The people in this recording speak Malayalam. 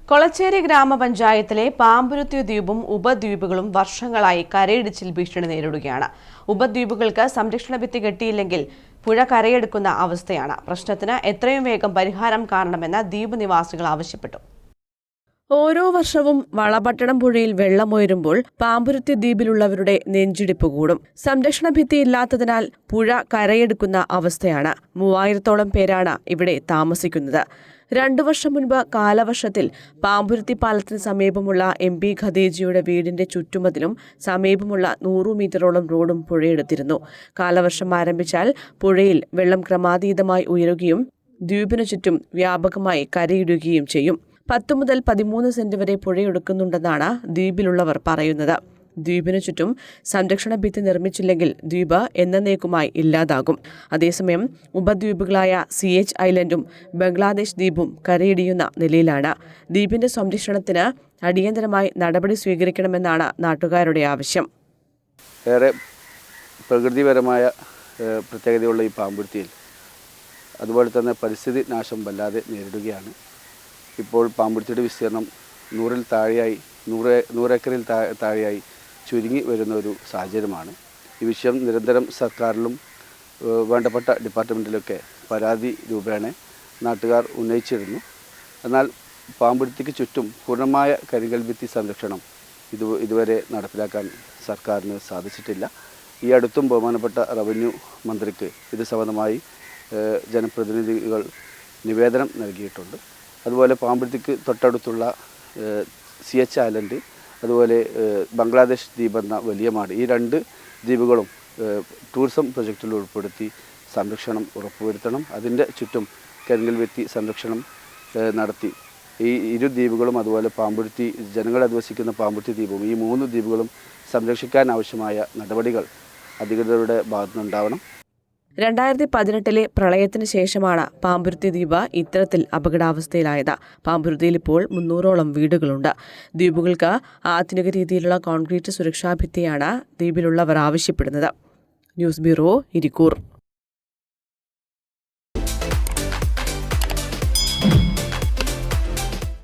കൊളച്ചേരി ഗ്രാമപഞ്ചായത്തിലെ പാമ്പുരുത്തി ദ്വീപും ഉപദ്വീപുകളും വർഷങ്ങളായി കരയിടിച്ചിൽ ഭീഷണി നേരിടുകയാണ്. ഉപദ്വീപുകൾക്ക് സംരക്ഷണ ഭിത്തി കെട്ടിയില്ലെങ്കിൽ പുഴ കരയെടുക്കുന്ന അവസ്ഥയാണ്. പ്രശ്നത്തിന് എത്രയും വേഗം പരിഹാരം കാണണമെന്ന് ദ്വീപ് നിവാസികൾ ആവശ്യപ്പെട്ടു. ഓരോ വർഷവും വളപട്ടണം പുഴയിൽ വെള്ളമുയരുമ്പോൾ പാമ്പുരുത്തി ദ്വീപിലുള്ളവരുടെ നെഞ്ചിടിപ്പ് കൂടും. സംരക്ഷണ ഭിത്തി ഇല്ലാത്തതിനാൽ പുഴ കരയെടുക്കുന്ന അവസ്ഥയാണ്. 3000-ഓളം പേരാണ് ഇവിടെ താമസിക്കുന്നത്. 2 വർഷം മുൻപ് കാലവർഷത്തിൽ പാമ്പുരുത്തി പാലത്തിന് സമീപമുള്ള MP ഖദീജയുടെ വീടിന്റെ ചുറ്റുമതിലും സമീപമുള്ള 100 മീറ്ററോളം റോഡും പുഴയെടുത്തിരുന്നു. കാലവർഷം ആരംഭിച്ചാൽ പുഴയിൽ വെള്ളം ക്രമാതീതമായി ഉയരുകയും ദ്വീപിനു ചുറ്റും വ്യാപകമായി കരയിടുകയും ചെയ്യും. 10 മുതൽ 13 സെന്റ് വരെ പുഴയൊടുക്കുന്നുണ്ടെന്നാണ് ദ്വീപിലുള്ളവർ പറയുന്നത്. ദ്വീപിനു ചുറ്റും സംരക്ഷണ ഭിത്തി നിർമ്മിച്ചില്ലെങ്കിൽ ദ്വീപ് എന്നേക്കുമായി ഇല്ലാതാകും. അതേസമയം ഉപദ്വീപുകളായ CH ഐലൻഡും ബംഗ്ലാദേശ് ദ്വീപും കരയിടിയുന്ന നിലയിലാണ്. ദ്വീപിന്റെ സംരക്ഷണത്തിന് അടിയന്തരമായി നടപടി സ്വീകരിക്കണമെന്നാണ് നാട്ടുകാരുടെ ആവശ്യം. ഏറെ പ്രകൃതിപരമായ പ്രത്യേകതയുള്ള ഈ പാമ്പുരുത്തിയിൽ അതുപോലെ തന്നെ പരിസ്ഥിതി നാശം വല്ലാതെ നേരിടുകയാണ്. ഇപ്പോൾ പാമ്പുരുത്തിയുടെ വിസ്തീർണം 100 ഏക്കറിൽ താഴെയായി ചുരുങ്ങി വരുന്ന ഒരു സാഹചര്യമാണ്. ഈ വിഷയം നിരന്തരം സർക്കാരിലും വേണ്ടപ്പെട്ട ഡിപ്പാർട്ട്മെൻറ്റിലൊക്കെ പരാതി രൂപേണ നാട്ടുകാർ ഉന്നയിച്ചിരുന്നു. എന്നാൽ പാമ്പുരുത്തിക്ക് ചുറ്റും പൂർണ്ണമായ കരിങ്കൽ ഭിത്തി സംരക്ഷണം ഇതുവരെ നടപ്പിലാക്കാൻ സർക്കാരിന് സാധിച്ചിട്ടില്ല. ഈ അടുത്തും ബഹുമാനപ്പെട്ട റവന്യൂ മന്ത്രിക്ക് ഇത് സംബന്ധമായി ജനപ്രതിനിധികൾ നിവേദനം നൽകിയിട്ടുണ്ട്. അതുപോലെ പാമ്പുരുത്തിക്ക് തൊട്ടടുത്തുള്ള CH ഐലൻഡ്, അതുപോലെ ബംഗ്ലാദേശ് ദ്വീപ് എന്ന വലിയ മാട്, ഈ 2 ദ്വീപുകളും ടൂറിസം പ്രൊജക്റ്റിൽ ഉൾപ്പെടുത്തി സംരക്ഷണം ഉറപ്പുവരുത്തണം. അതിൻ്റെ ചുറ്റും കരിങ്കൽ ഭിത്തി സംരക്ഷണം നടത്തി ഈ 2 ദ്വീപുകളും അതുപോലെ പാമ്പുരുത്തി ജനങ്ങൾ അധിവസിക്കുന്ന പാമ്പുരുത്തി ദ്വീപും ഈ 3 ദ്വീപുകളും സംരക്ഷിക്കാൻ ആവശ്യമായ നടപടികൾ അധികൃതരുടെ ഭാഗത്തുനിന്നുണ്ടാവണം. 2018 പ്രളയത്തിന് ശേഷമാണ് പാമ്പുരുത്തി ദ്വീപ് ഇത്തരത്തിൽ അപകടാവസ്ഥയിലായത്. പാമ്പുരുത്തിയിൽ ഇപ്പോൾ 300ഓളം വീടുകളുണ്ട്. ദ്വീപുകൾക്ക് ആധുനിക രീതിയിലുള്ള കോൺക്രീറ്റ് സുരക്ഷാ ഭിത്തിയാണ് ദ്വീപിലുള്ളവർ ആവശ്യപ്പെടുന്നത്. News bureau, Irikkur.